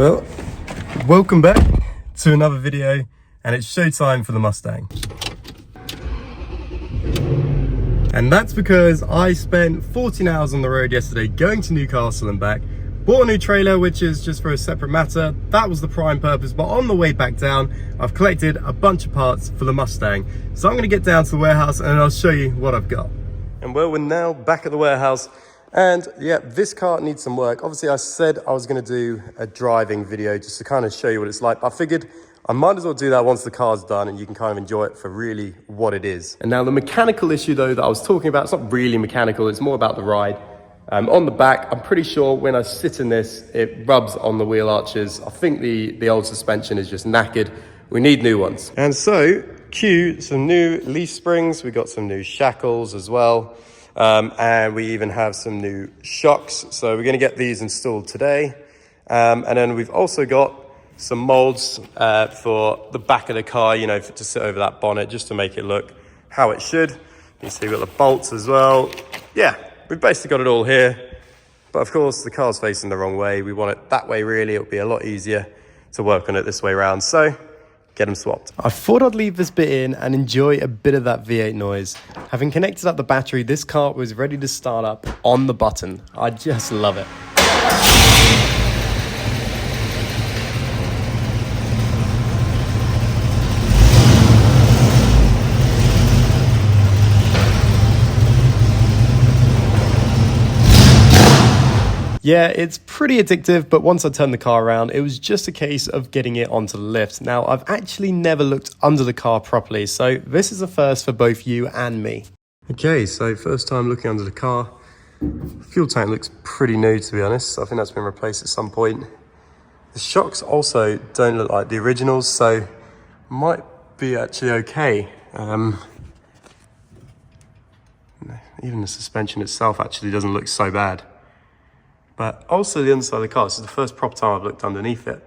Well, welcome back to another video, and it's showtime for the Mustang. And that's because I spent 14 hours on the road yesterday going to Newcastle and back. Bought a new trailer, which is just for a separate matter. That was the prime purpose, but on the way back down, I've collected a bunch of parts for the Mustang. So I'm gonna get down to the warehouse and I'll show you what I've got. And well, we're now back at the warehouse. And yeah, this car needs some work. Obviously, I said I was gonna do a driving video just to kind of show you what it's like. But I figured I might as well do that once the car's done and you can kind of enjoy it for really what it is. And now the mechanical issue though that I was talking about, it's not really mechanical, it's more about the ride. On the back, I'm pretty sure when I sit in this, it rubs on the wheel arches. I think the old suspension is just knackered. We need new ones. And so, cue some new leaf springs. We got some new shackles as well. And we even have some new shocks. So we're gonna get these installed today. And then we've also got some molds for the back of the car, you know, to sit over that bonnet, just to make it look how it should. You see we've got the bolts as well. Yeah. We've basically got it all here, but of course the car's facing the wrong way. We want it that way really. It'll be a lot easier to work on it this way around. So get them swapped. I thought I'd leave this bit in and enjoy a bit of that V8 noise. Having connected up the battery, this car was ready to start up on the button. I just love it. Yeah, it's pretty addictive, but once I turned the car around, it was just a case of getting it onto the lift. Now, I've actually never looked under the car properly, so this is a first for both you and me. Okay, so first time looking under the car. Fuel tank looks pretty new, to be honest. I think that's been replaced at some point. The shocks also don't look like the originals, so might be actually okay. Even the suspension itself actually doesn't look so bad. But also the underside of the car, this is the first proper time I've looked underneath it,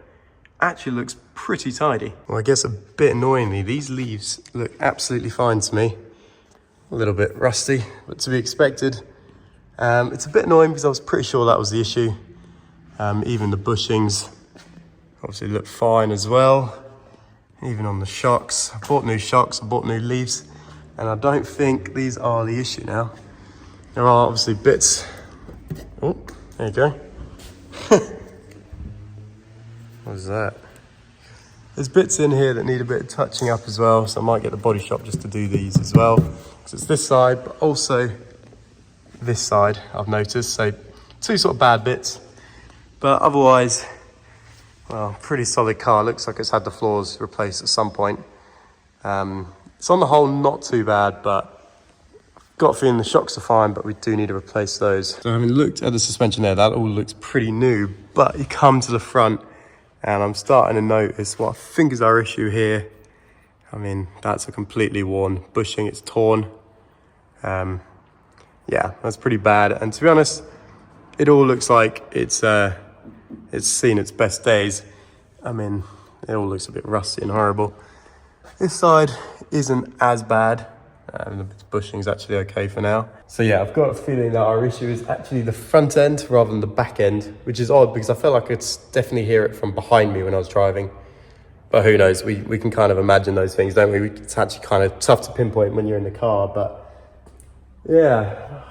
actually looks pretty tidy. Well, I guess a bit annoyingly, these leaves look absolutely fine to me. A little bit rusty, but to be expected. It's a bit annoying because I was pretty sure that was the issue. Even the bushings obviously look fine as well. Even on the shocks. I bought new shocks, I bought new leaves, and I don't think these are the issue now. There are obviously bits. Oh. There you go. What is that? There's bits in here that need a bit of touching up as well, so I might get the body shop just to do these as well. Because it's this side, but also this side, I've noticed. So two sort of bad bits. But otherwise, well, pretty solid car. Looks like it's had the floors replaced at some point. It's on the whole not too bad, but got a feeling the shocks are fine, but we do need to replace those. So having looked at the suspension there, that all looks pretty new, but you come to the front and I'm starting to notice what I think is our issue here. I mean, that's a completely worn bushing, it's torn. Yeah, that's pretty bad. And to be honest, it all looks like it's seen its best days. I mean, it all looks a bit rusty and horrible. This side isn't as bad. The bushing's actually okay for now. So yeah, I've got a feeling that our issue is actually the front end rather than the back end, which is odd because I felt like I could definitely hear it from behind me when I was driving. But who knows, we can kind of imagine those things, don't we? It's actually kind of tough to pinpoint when you're in the car, but yeah.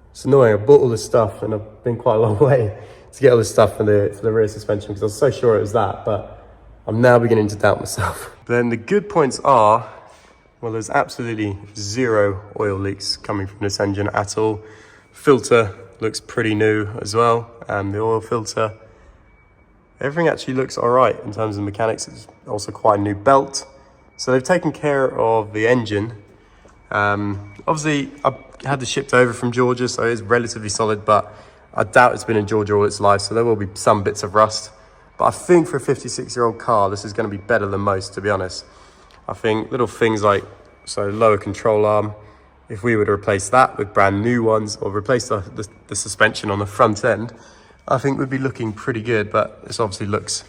It's annoying, I bought all this stuff and I've been quite a long way to get all this stuff for the rear suspension because I was so sure it was that, but I'm now beginning to doubt myself. Then the good points are, well, there's absolutely zero oil leaks coming from this engine at all. Filter looks pretty new as well, and the oil filter. Everything actually looks all right in terms of mechanics. It's also quite a new belt. So they've taken care of the engine. Obviously, I had this shipped over from Georgia, so it's relatively solid, but I doubt it's been in Georgia all its life, so there will be some bits of rust. But I think for a 56-year-old car, this is going to be better than most, to be honest. I think little things like, so lower control arm, if we were to replace that with brand new ones or replace the suspension on the front end, I think we'd be looking pretty good, but this obviously looks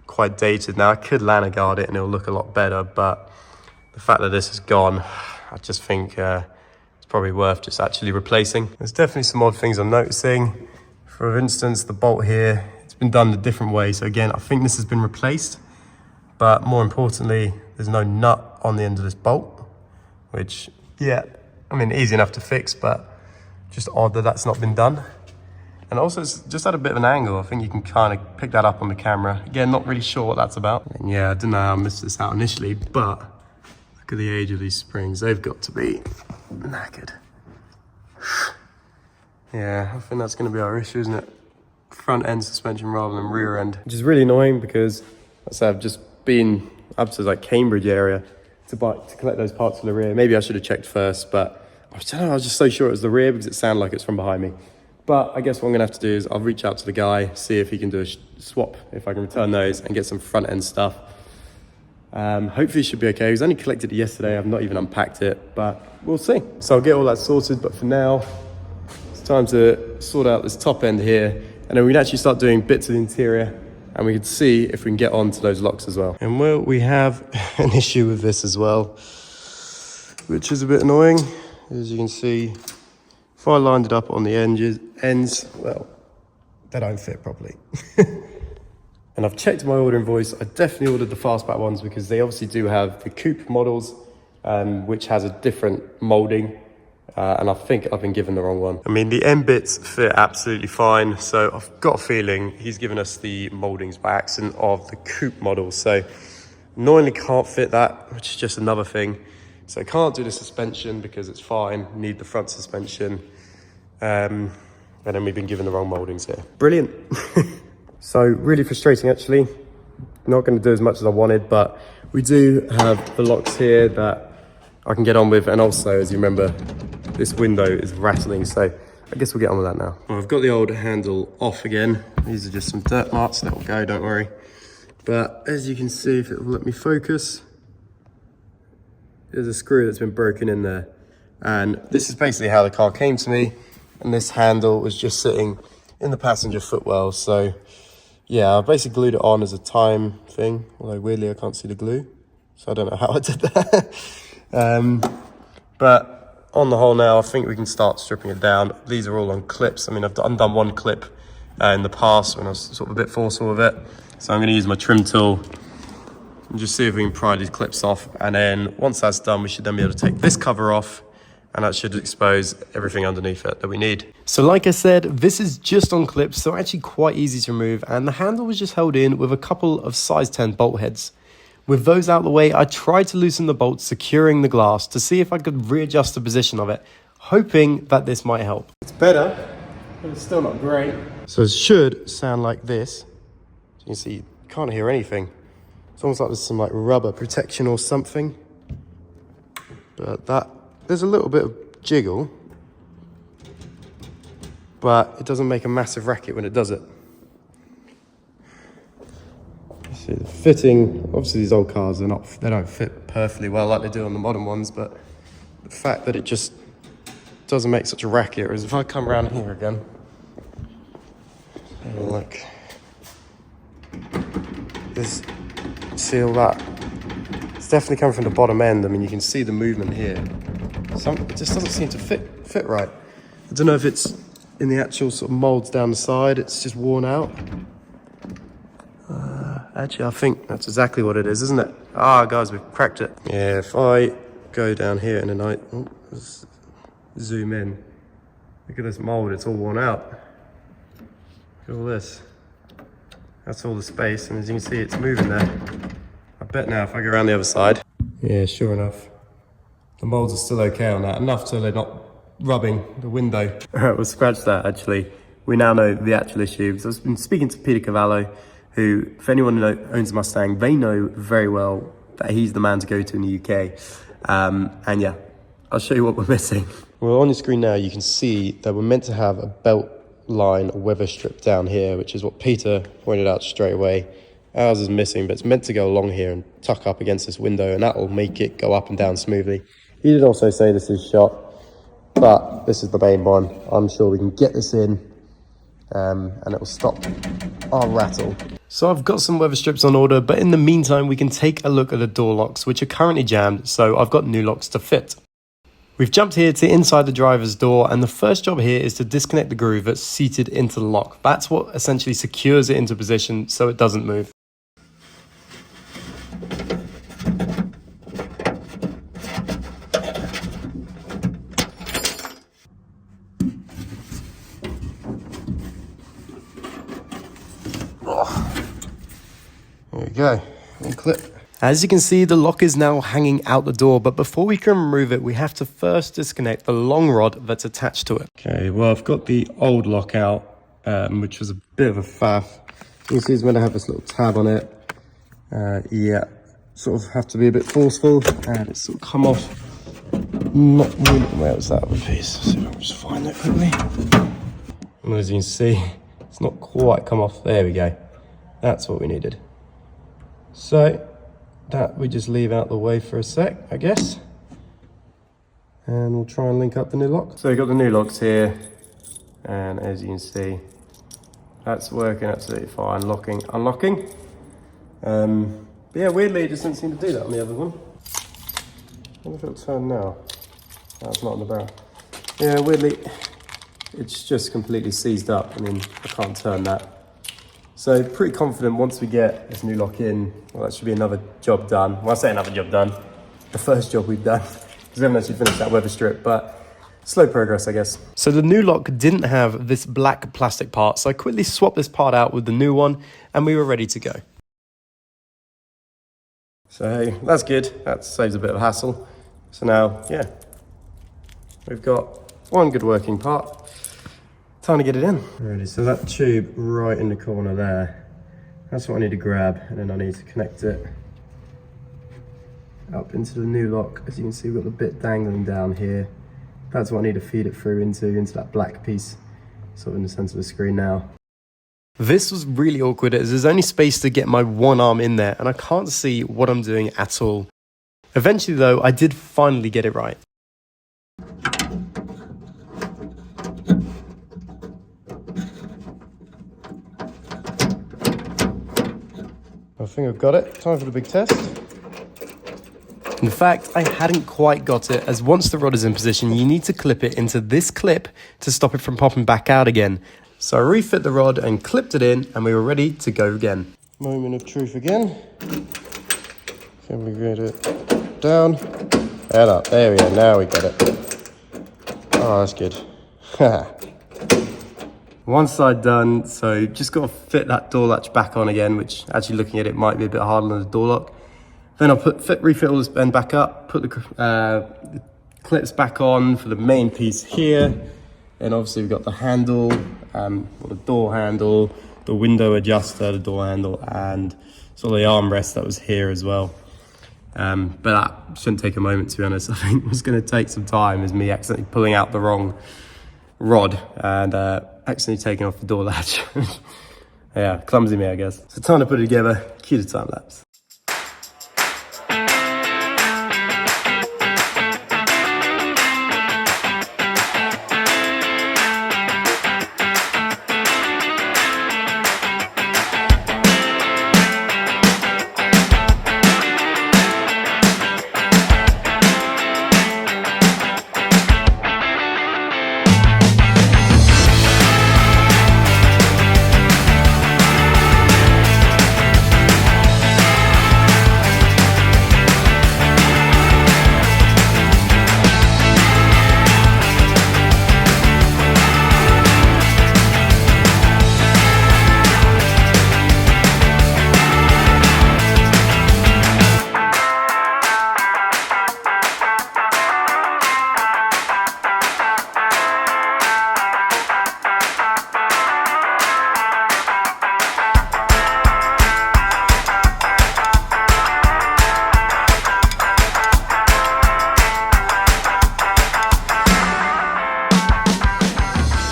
quite dated now. I could lanyard guard it and it'll look a lot better, but the fact that this is gone, I just think it's probably worth just actually replacing. There's definitely some odd things I'm noticing. For instance, the bolt here, it's been done a different way. So again, I think this has been replaced, but more importantly, there's no nut on the end of this bolt, which, yeah, I mean, easy enough to fix, but just odd that that's not been done. And also it's just at a bit of an angle. I think you can kind of pick that up on the camera. Again, not really sure what that's about. And yeah, I don't know how I missed this out initially, but look at the age of these springs. They've got to be knackered. Yeah, I think that's going to be our issue, isn't it? Front end suspension rather than rear end. Which is really annoying because, as I said, I've just been up to like Cambridge area to collect those parts for the rear. Maybe I should have checked first, but I don't know, I was just so sure it was the rear because it sounded like it's from behind me. But I guess what I'm gonna have to do is I'll reach out to the guy, see if he can do a swap, if I can return those and get some front end stuff. Hopefully it should be okay. He was only collected it yesterday. I've not even unpacked it, but we'll see. So I'll get all that sorted, but for now, it's time to sort out this top end here, and then we can actually start doing bits of the interior, and we can see if we can get onto those locks as well. And well, we have an issue with this as well, which is a bit annoying. As you can see, if I lined it up on the ends, well, they don't fit properly. And I've checked my order invoice. I definitely ordered the Fastback ones because they obviously do have the coupe models, which has a different molding. And I think I've been given the wrong one. I mean, the end bits fit absolutely fine. So I've got a feeling he's given us the moldings by accident of the coupe model. So annoyingly can't fit that, which is just another thing. So I can't do the suspension because it's fine, need the front suspension. And then we've been given the wrong moldings here. Brilliant. So really frustrating actually. Not gonna do as much as I wanted, but we do have the locks here that I can get on with. And also, as you remember, this window is rattling. So I guess we'll get on with that now. Well, I've got the old handle off again. These are just some dirt marks that will go, don't worry. But as you can see, if it will let me focus, there's a screw that's been broken in there. And this is basically how the car came to me. And this handle was just sitting in the passenger footwell. So yeah, I basically glued it on as a time thing. Although weirdly, I can't see the glue. So I don't know how I did that. But on the whole now, I think we can start stripping it down. These are all on clips. I mean, I've undone one clip in the past when I was sort of a bit forceful with it. So I'm gonna use my trim tool and just see if we can pry these clips off. And then once that's done, we should then be able to take this cover off, and that should expose everything underneath it that we need. So like I said, this is just on clips, so actually quite easy to remove, and the handle was just held in with a couple of size 10 bolt heads. With those out of the way, I tried to loosen the bolts securing the glass to see if I could readjust the position of it, hoping that this might help. It's better, but it's still not great. So it should sound like this. You can see, you can't hear anything. It's almost like there's some like rubber protection or something. But there's a little bit of jiggle, but it doesn't make a massive racket when it does it. See the fitting, obviously these old cars, they don't fit perfectly well like they do on the modern ones, but the fact that it just doesn't make such a racket, whereas if I come around here again, and look, see all that? It's definitely coming from the bottom end. I mean, you can see the movement here. It just doesn't seem to fit right. I don't know if it's in the actual sort of molds down the side, it's just worn out. Actually, I think that's exactly what it is, isn't it? Ah, guys, we've cracked it. Yeah, if I go down here in the night, zoom in, look at this mold, it's all worn out. Look at all this. That's all the space, and as you can see, it's moving there. I bet now if I go around the other side. Yeah, sure enough. The molds are still okay on that, enough so they're not rubbing the window. All right, we'll scratch that actually. We now know the actual issue. So I've been speaking to Peter Cavallo, who, if anyone owns a Mustang, they know very well that he's the man to go to in the UK. And yeah, I'll show you what we're missing. Well, on your screen now, you can see that we're meant to have a belt line weather strip down here, which is what Peter pointed out straight away. Ours is missing, but it's meant to go along here and tuck up against this window, and that will make it go up and down smoothly. He did also say this is shot, but this is the main one. I'm sure we can get this in, and it will stop our rattle. So I've got some weather strips on order, but in the meantime, we can take a look at the door locks, which are currently jammed, so I've got new locks to fit. We've jumped here to inside the driver's door, and the first job here is to disconnect the groove that's seated into the lock. That's what essentially secures it into position so it doesn't move. There we go, one clip. As you can see, the lock is now hanging out the door, but before we can remove it, we have to first disconnect the long rod that's attached to it. Okay, well, I've got the old lock out, which was a bit of a faff. You can see it's meant to have this little tab on it. Yeah, sort of have to be a bit forceful, and it's sort of come off. Not really, where was that other piece? So I'll just find it quickly. And as you can see, it's not quite come off. There we go. That's what we needed. So that we just leave out the way for a sec, I guess. And we'll try and link up the new lock. So we've got the new locks here. And as you can see, that's working absolutely fine. Locking, unlocking. But yeah, weirdly, it just doesn't seem to do that on the other one. I wonder if it'll turn now. No, it's not on the barrel. Yeah, weirdly, it's just completely seized up. I mean, I can't turn that. So pretty confident once we get this new lock in, well, that should be another job done. Well, I say another job done, the first job we've done, because we haven't actually finished that weather strip, but slow progress, I guess. So the new lock didn't have this black plastic part, so I quickly swapped this part out with the new one, and we were ready to go. So hey, that's good. That saves a bit of hassle. So now, yeah, we've got one good working part. Time to get it in. Ready, so that tube right in the corner there, that's what I need to grab, and then I need to connect it up into the new lock. As you can see, we've got the bit dangling down here. That's what I need to feed it through into that black piece, sort of in the center of the screen now. This was really awkward as there's only space to get my one arm in there, and I can't see what I'm doing at all. Eventually though, I did finally get it right. I think I've got it. Time for the big test. In fact, I hadn't quite got it, as once the rod is in position, you need to clip it into this clip to stop it from popping back out again. So I refit the rod and clipped it in, and we were ready to go again. Moment of truth again. Can we get it down and up? There we go, now we got it. Oh, that's good. One side done, so just got to fit that door latch back on again, which actually looking at it might be a bit harder than the door lock. Then I'll refit all this end back up, put the clips back on for the main piece here. And obviously we've got the handle, the door handle, the window adjuster, the door handle, and sort of the armrest that was here as well. But that shouldn't take a moment, to be honest. I think what's going to take some time is me accidentally pulling out the wrong rod and accidentally taking off the door latch. Yeah, clumsy me, I guess. So time to put it together, cue the time lapse.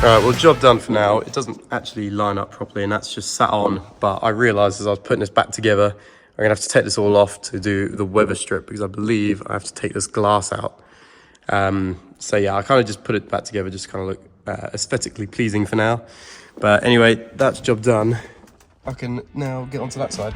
Alright, well, job done for now. It doesn't actually line up properly, and that's just sat on, but I realised as I was putting this back together, I'm going to have to take this all off to do the weather strip, because I believe I have to take this glass out. So yeah, I kind of just put it back together, just kind of look aesthetically pleasing for now. But anyway, that's job done. I can now get onto that side.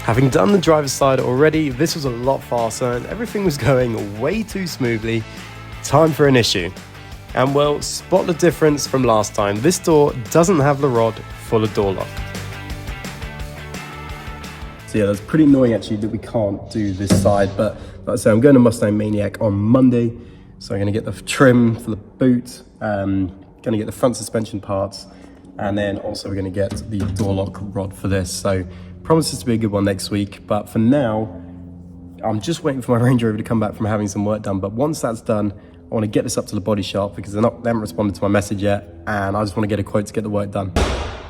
Having done the driver's side already, this was a lot faster and everything was going way too smoothly. Time for an issue. And well, spot the difference from last time. This door doesn't have the rod for the door lock. So yeah, that's pretty annoying actually that we can't do this side, but like I say, I'm going to Mustang Maniac on Monday. So I'm gonna get the trim for the boot, gonna get the front suspension parts, and then also we're gonna get the door lock rod for this. So promises to be a good one next week, but for now, I'm just waiting for my Range Rover to come back from having some work done. But once that's done, I want to get this up to the body shop because they haven't responded to my message yet, and I just want to get a quote to get the work done.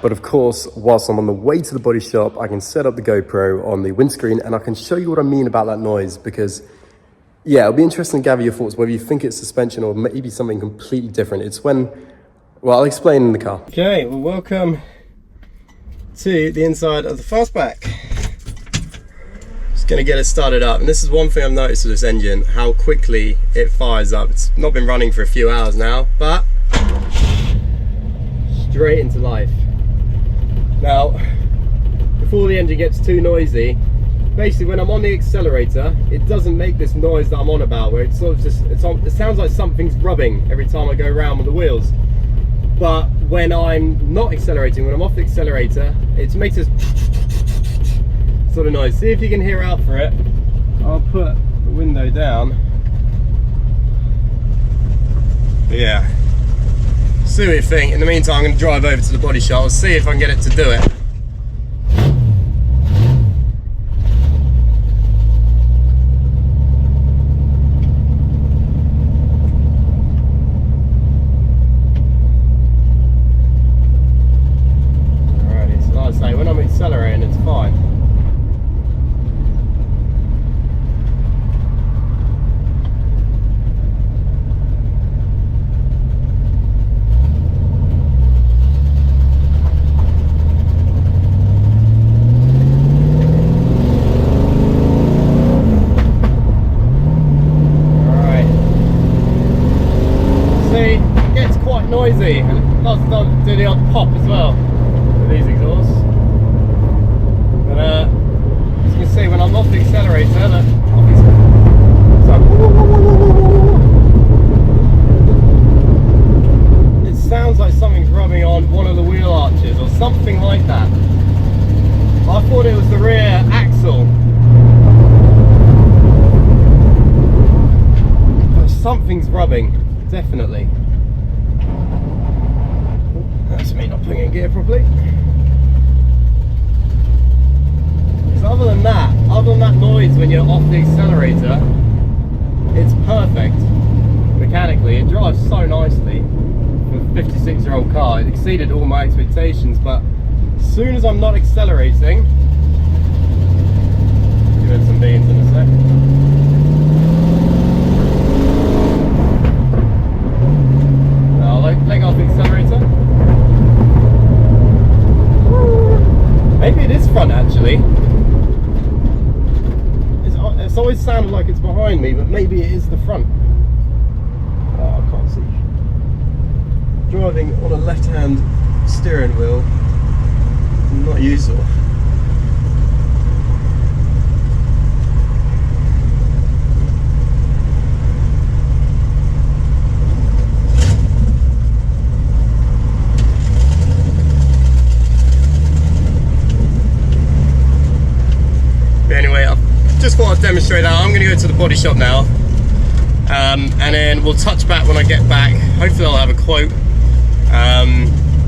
But of course, whilst I'm on the way to the body shop, I can set up the GoPro on the windscreen and I can show you what I mean about that noise, because yeah, it'll be interesting to gather your thoughts, whether you think it's suspension or maybe something completely different. It's when, well, I'll explain in the car. Okay, well, welcome to the inside of the Fastback. Gonna get it started up, and this is one thing I've noticed with this engine, how quickly it fires up. It's not been running for a few hours now, but straight into life. Now, before the engine gets too noisy, basically when I'm on the accelerator, it doesn't make this noise that I'm on about, where it's sort of just, it sounds like something's rubbing every time I go around with the wheels. But when I'm not accelerating, when I'm off the accelerator, it makes this sort of noise. See if you can hear out for it. I'll put the window down. But yeah, see what you think. In the meantime, I'm going to drive over to the body shop. I'll see if I can get it to do it. Alrighty, so like I say, when I'm accelerating, it's fine. Noisy, and it does do the odd pop as well with these exhausts. But as you can see, when I'm off the accelerator, it sounds like something's rubbing on one of the wheel arches or something like that. I thought it was the rear axle, but something's rubbing, definitely. That's me not putting in gear properly. So other than that noise when you're off the accelerator, it's perfect mechanically. It drives so nicely for a 56-year-old car. It exceeded all my expectations, but as soon as I'm not accelerating, give it some beans in a sec. Now I'll leg off the accelerator. Maybe it is front actually. It's always sounded like it's behind me, but maybe it is the front. Oh, I can't see. Driving on a left-hand steering wheel, not useful. Just thought I'd demonstrate that. I'm going to go to the body shop now, and then we'll touch back when I get back. Hopefully I'll have a quote,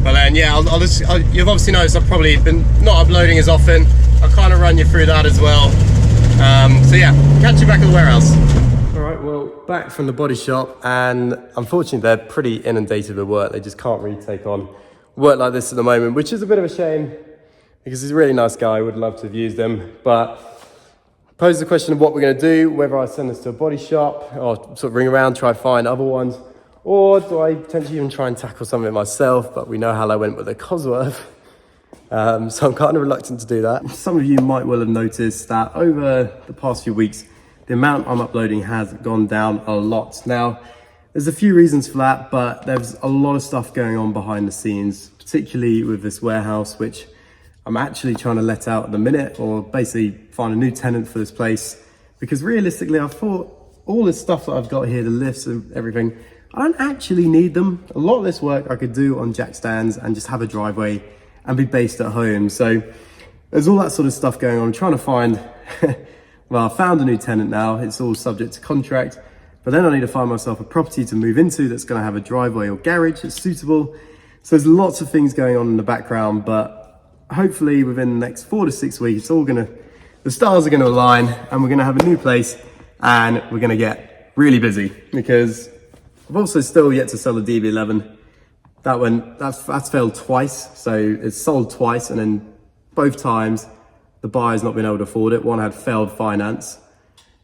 but then yeah, you've obviously noticed I've probably been not uploading as often. I'll kind of run you through that as well. So yeah, catch you back at the warehouse. Alright, well, back from the body shop, and unfortunately they're pretty inundated with work. They just can't really take on work like this at the moment, which is a bit of a shame because he's a really nice guy. I would love to have used him, but pose the question of what we're going to do, whether I send this to a body shop or sort of ring around, try to find other ones, or do I potentially even try and tackle something myself, but we know how I went with the Cosworth. So I'm kind of reluctant to do that. Some of you might well have noticed that over the past few weeks, the amount I'm uploading has gone down a lot. Now, there's a few reasons for that, but there's a lot of stuff going on behind the scenes, particularly with this warehouse, which I'm actually trying to let out at the minute, or basically find a new tenant for this place, because realistically I thought all this stuff that I've got here, the lifts and everything, I don't actually need them. A lot of this work I could do on jack stands and just have a driveway and be based at home. So there's all that sort of stuff going on. I'm trying to find, well, I found a new tenant now. It's all subject to contract, but then I need to find myself a property to move into that's going to have a driveway or garage that's suitable. So there's lots of things going on in the background, but hopefully within the next 4 to 6 weeks, the stars are going to align and we're going to have a new place and we're going to get really busy, because I've also still yet to sell the DB11. That's failed twice. So it's sold twice, and then both times the buyer's not been able to afford it. One had failed finance,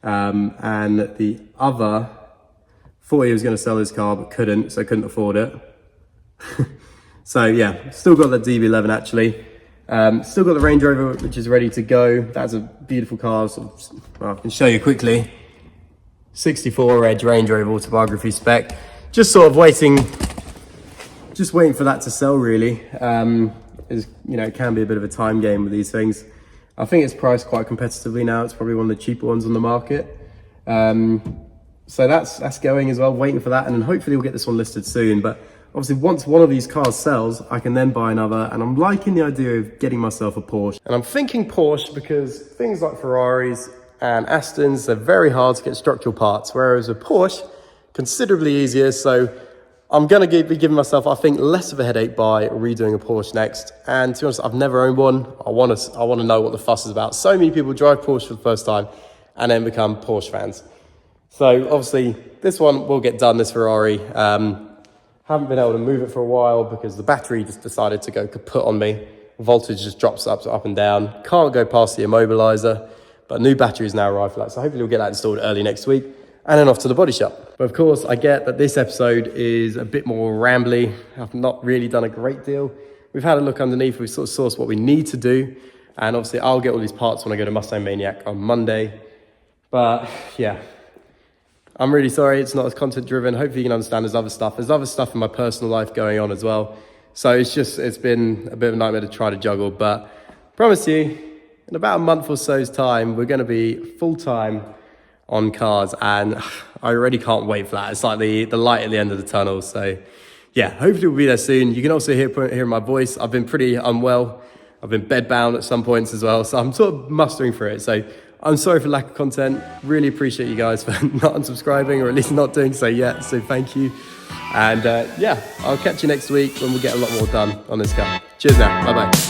and the other thought he was going to sell his car but couldn't, so couldn't afford it. So yeah, still got the DB11 actually. Still got the Range Rover, which is ready to go. That's a beautiful car. So, well, I can show you quickly. 64 Edge Range Rover autobiography spec. Just sort of waiting for that to sell really. It can be a bit of a time game with these things. I think it's priced quite competitively now. It's probably one of the cheaper ones on the market. So that's going as well, waiting for that. And then hopefully we'll get this one listed soon. But obviously once one of these cars sells, I can then buy another. And I'm liking the idea of getting myself a Porsche. And I'm thinking Porsche because things like Ferraris and Astons, they're very hard to get structural parts, whereas a Porsche, considerably easier. So I'm going to be giving myself, I think, less of a headache by redoing a Porsche next. And to be honest, I've never owned one. I want to know what the fuss is about. So many people drive Porsche for the first time and then become Porsche fans. So obviously this one will get done, this Ferrari. Haven't been able to move it for a while because the battery just decided to go kaput on me. Voltage just drops up and down. Can't go past the immobilizer. But a new battery is now arrived for that. So hopefully we'll get that installed early next week and then off to the body shop. But of course, I get that this episode is a bit more rambly. I've not really done a great deal. We've had a look underneath. We've sort of sourced what we need to do. And obviously I'll get all these parts when I go to Mustang Maniac on Monday. But yeah, I'm really sorry it's not as content driven. Hopefully you can understand there's other stuff. There's other stuff in my personal life going on as well. So it's been a bit of a nightmare to try to juggle. But I promise you, in about a month or so's time, we're going to be full-time on cars, and I already can't wait for that. It's like the light at the end of the tunnel. So yeah, hopefully we'll be there soon. You can also hear my voice. I've been pretty unwell. I've been bedbound at some points as well. So I'm sort of mustering through it. So I'm sorry for lack of content. Really appreciate you guys for not unsubscribing, or at least not doing so yet. So thank you. And yeah, I'll catch you next week when we get a lot more done on this car. Cheers now. Bye-bye.